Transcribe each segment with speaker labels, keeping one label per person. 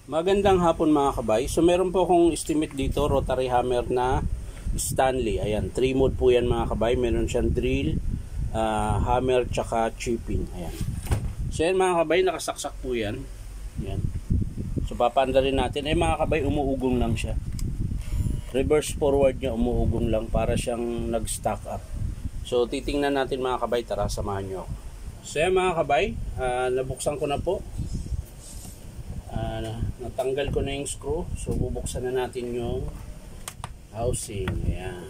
Speaker 1: Magandang hapon mga kabay. So meron po akong estimate dito, rotary hammer na Stanley. Ayan, 3 mode po yan mga kabay. Meron siyang drill, hammer, tsaka chipping. Ayan. So yan mga kabay, nakasaksak po yan. Ayan. So papanda rin natin. Mga kabay, umuugong lang siya. Reverse forward niya, umuugong lang para siyang nag-stack up. So titingnan natin mga kabay, tara samahan nyo ako. So yan mga kabay, nabuksan ko na po. Natanggal ko na yung screw. So bubuksan na natin yung housing. Ayan.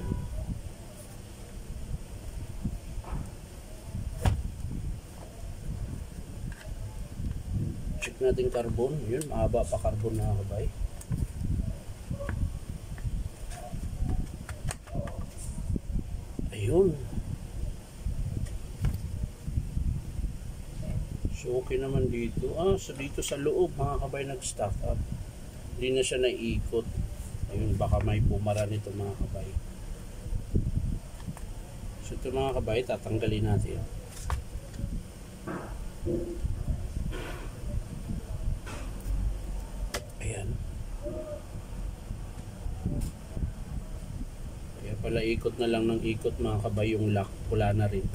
Speaker 1: Check natin carbon. Yun, mahaba pa carbon na kabay. Ayun. So okay naman dito. So dito sa loob mga kabay nag-stack up. Hindi na siya naiikot. Ayun, baka may bumara nito mga kabay. So ito mga kabay, tatanggalin natin. Ayan. Kaya pala ikot na lang ng ikot mga kabay yung lock. Wala na rin.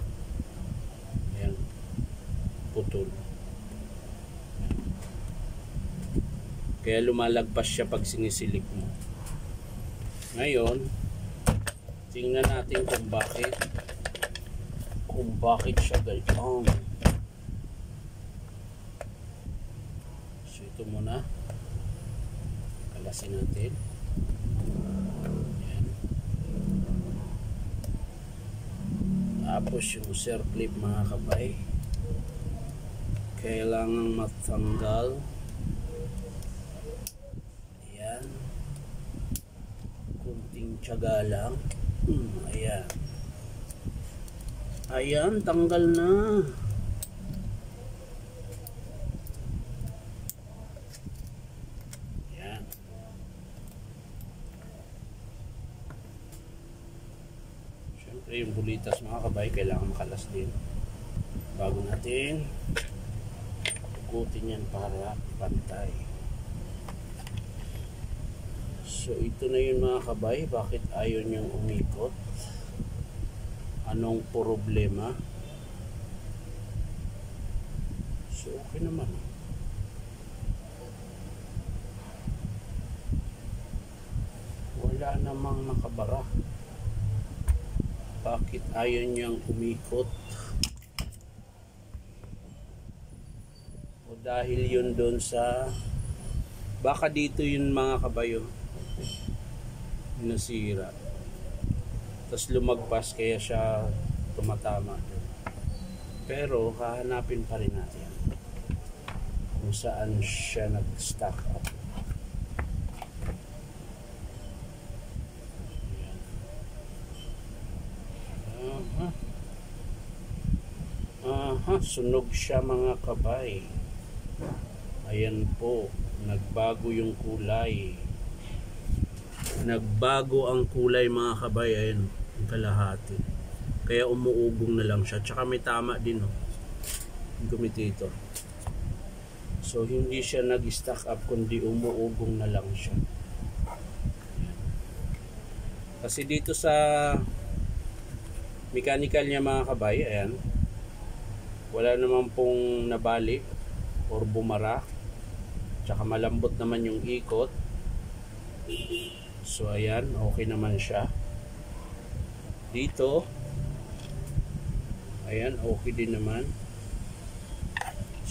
Speaker 1: Ayan. Putol. Kaya lumalagpas siya pag sinisilik mo. Ngayon, tingnan natin kung bakit siya ganyan. So ito muna. Kalasin natin. Ayan. Tapos yung circlip mga kabay. Kailangan matanggal. Ayan. Kunting tiyaga lang. Ayan. Ayan, tanggal na. Ayan. Siyempre yung bulitas mga kabay kailangan makalas din. Bago natin ikutin yan para pantay. So ito na yun mga kabay, bakit ayaw niyang umikot? Anong problema? So okay naman. Wala namang nakabara. Bakit ayaw niyang umikot? O dahil yun doon sa baka dito yun mga kabayo nasira, tapos lumagpas kaya siya tumatama doon. Pero hahanapin pa rin natin kung saan siya nag-stack up. Sunog siya mga kabay. Ayan po, nagbago yung kulay. Nagbago ang kulay mga kabay. Ayan, yung kalahati. Kaya umuugong na lang siya. Tsaka may tama din, no? Yung gumiti ito. So hindi siya nag-stack up, kundi umuugong na lang siya. Ayan. Kasi dito sa mechanical niya mga kabay, ayan, wala naman pong nabali or bumara. Tsaka malambot naman yung ikot. So ayan, okay naman siya. Dito, ayan, okay din naman.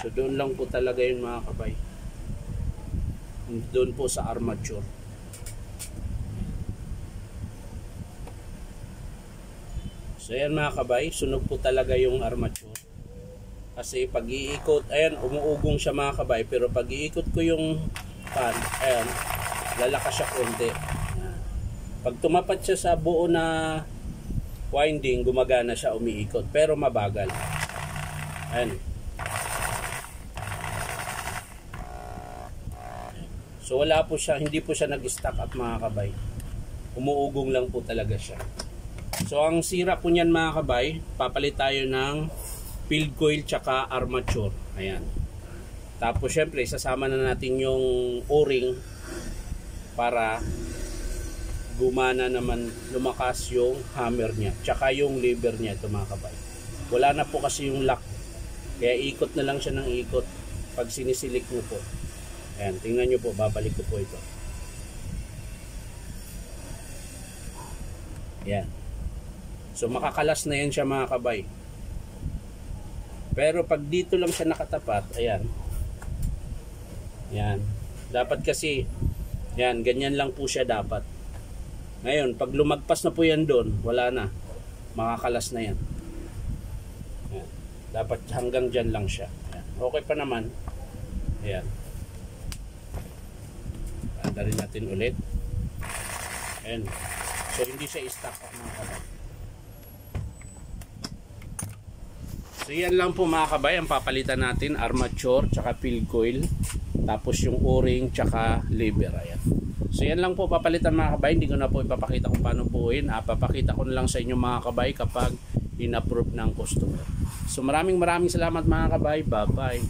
Speaker 1: So doon lang po talaga yun mga kabay. Doon po sa armature. So ayan mga kabay, sunog po talaga yung armature. Kasi pag iikot, ayan, umuugong siya mga kabay. Pero pag iikot ko yung pan, ayan, lalakas siya konti. Pag tumapat siya sa buo na winding, gumagana siya, umiikot. Pero mabagal. Ayan. So wala po siya, hindi po siya nag-stack up mga kabay. Umuugong lang po talaga siya. So ang sira po niyan mga kabay, papalit tayo ng field coil tsaka armature. Ayan. Tapos syempre sasama na natin yung o-ring para gumana naman, lumakas yung hammer niya tsaka yung lever niya ito mga kabay. Wala na po kasi yung lock, kaya ikot na lang siya ng ikot pag sinisilik nyo po. Ayan, tingnan nyo po, babalik ko po ito. Ayan. So makakalas na yan siya mga kabay. Pero pag dito lang siya nakatapat, ayan. Yan. Dapat kasi, yan, ganyan lang po siya dapat. Ngayon, pag lumagpas na po yan doon, wala na. Makakalas na yan. Yan. Dapat hanggang dyan lang siya. Yan. Okay pa naman. Ayan. Tanda rin natin ulit. Ayan. So, hindi siya i-stack up mga kabay. So, yan lang po mga kabay. Ang papalitan natin, armature, tsaka field coil. Tapos yung o-ring tsaka lever. Ayan. So yan lang po papalitan mga kabay. Hindi ko na po ipapakita kung paano buuin. Papakita ko na lang sa inyo mga kabay kapag in-approve ng customer. So maraming salamat mga kabay. Bye bye.